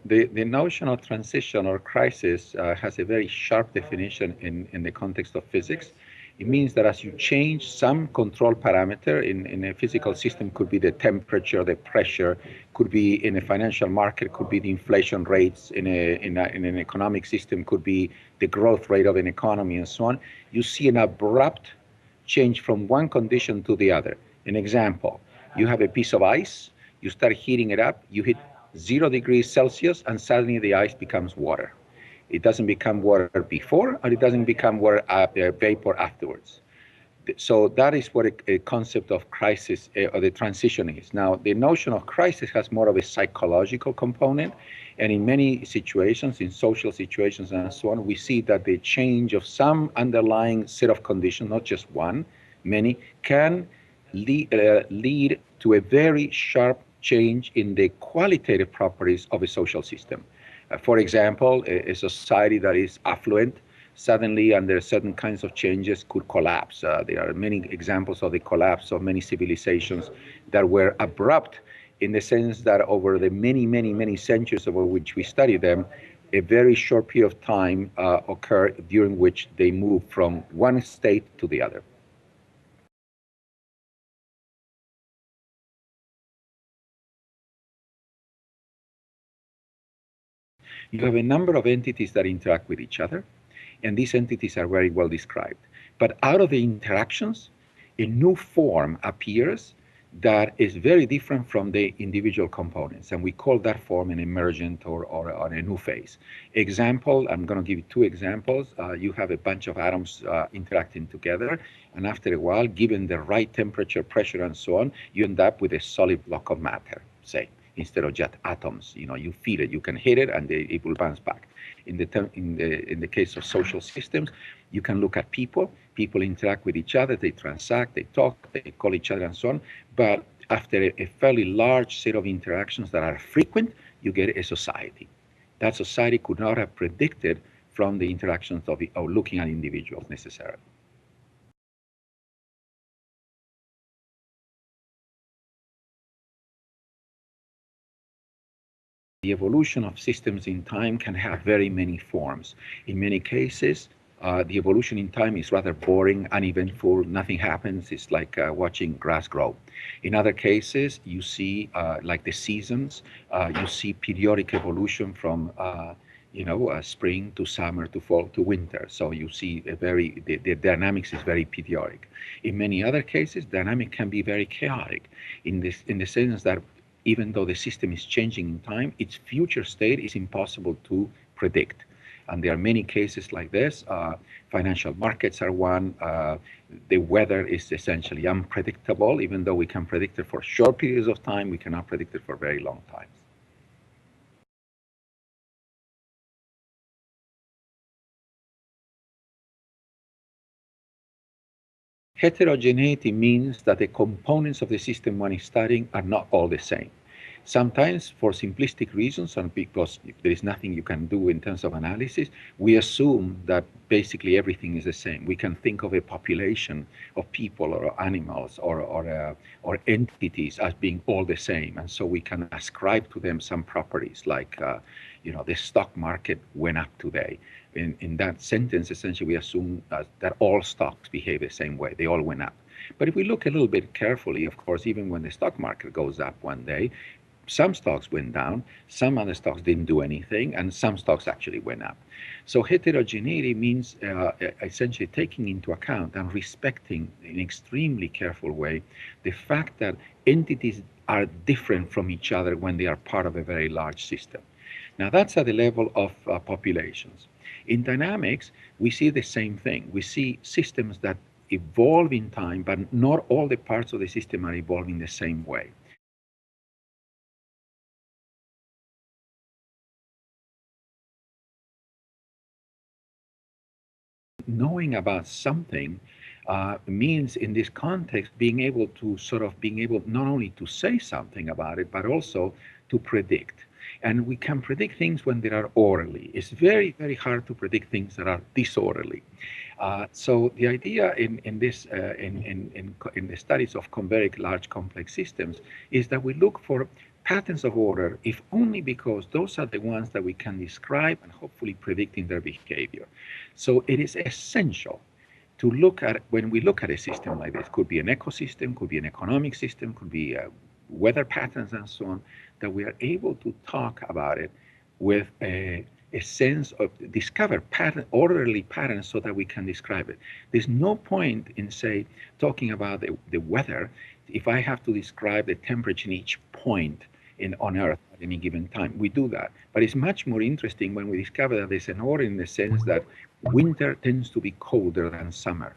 The notion of transition or crisis has a very sharp definition in the context of physics. It means that as you change some control parameter in a physical system, could be the temperature, the pressure, could be in a financial market, could be the inflation rates in an economic system, could be the growth rate of an economy and so on. You see an abrupt change from one condition to the other. An example, you have a piece of ice, you start heating it up, you hit 0 degrees Celsius, and suddenly the ice becomes water. It doesn't become water before, and it doesn't become water vapor afterwards. So that is what a concept of crisis or the transition is. Now, the notion of crisis has more of a psychological component, and in many situations, in social situations and so on, we see that the change of some underlying set of conditions, not just one, many, can lead to a very sharp change in the qualitative properties of a social system. For example, a society that is affluent suddenly, under certain kinds of changes, could collapse. There are many examples of the collapse of many civilizations that were abrupt, in the sense that over the many centuries over which we study them, a very short period of time occurred during which they moved from one state to the other. You have a number of entities that interact with each other, and these entities are very well described. But out of the interactions, a new form appears that is very different from the individual components, and we call that form an emergent or a new phase. Example, I'm going to give you two examples. You have a bunch of atoms interacting together, and after a while, given the right temperature, pressure, and so on, you end up with a solid block of matter, say, instead of just atoms. You feel it, you can hit it, and it will bounce back. In the case of social systems, you can look at people. People interact with each other, they transact, they talk, they call each other, and so on. But after a fairly large set of interactions that are frequent, you get a society. That society could not have predicted from the interactions of looking at individuals necessarily. The evolution of systems in time can have very many forms. In many cases, the evolution in time is rather boring, uneventful, nothing happens. It's like watching grass grow. In other cases, you see, like the seasons, you see periodic evolution from spring to summer to fall to winter. So you see the dynamics is very periodic. In many other cases, dynamic can be very chaotic in the sense that even though the system is changing in time, its future state is impossible to predict. And there are many cases like this. Financial markets are one. The weather is essentially unpredictable. Even though we can predict it for short periods of time, we cannot predict it for very long times. Heterogeneity means that the components of the system one is studying are not all the same. Sometimes, for simplistic reasons, and because there is nothing you can do in terms of analysis, we assume that basically everything is the same. We can think of a population of people or animals or entities as being all the same, and so we can ascribe to them some properties, like the stock market went up today. In that sentence, essentially, we assume that all stocks behave the same way. They all went up. But if we look a little bit carefully, of course, even when the stock market goes up one day, some stocks went down, some other stocks didn't do anything, and some stocks actually went up. So heterogeneity means essentially taking into account and respecting in an extremely careful way the fact that entities are different from each other when they are part of a very large system. Now that's at the level of populations. In dynamics, we see the same thing. We see systems that evolve in time, but not all the parts of the system are evolving the same way. Knowing about something means, in this context, being able not only to say something about it, but also to predict. And we can predict things when they are orderly. It's very, very hard to predict things that are disorderly. So the idea in the studies of very large complex systems is that we look for patterns of order, if only because those are the ones that we can describe and hopefully predict in their behavior. So it is essential to look at, when we look at a system like this, could be an ecosystem, could be an economic system, could be weather patterns and so on, that we are able to talk about it with a sense of discover orderly patterns so that we can describe it. There's no point in, say, talking about the weather if I have to describe the temperature in each point on Earth at any given time. We do that. But it's much more interesting when we discover that there's an order in the sense that winter tends to be colder than summer.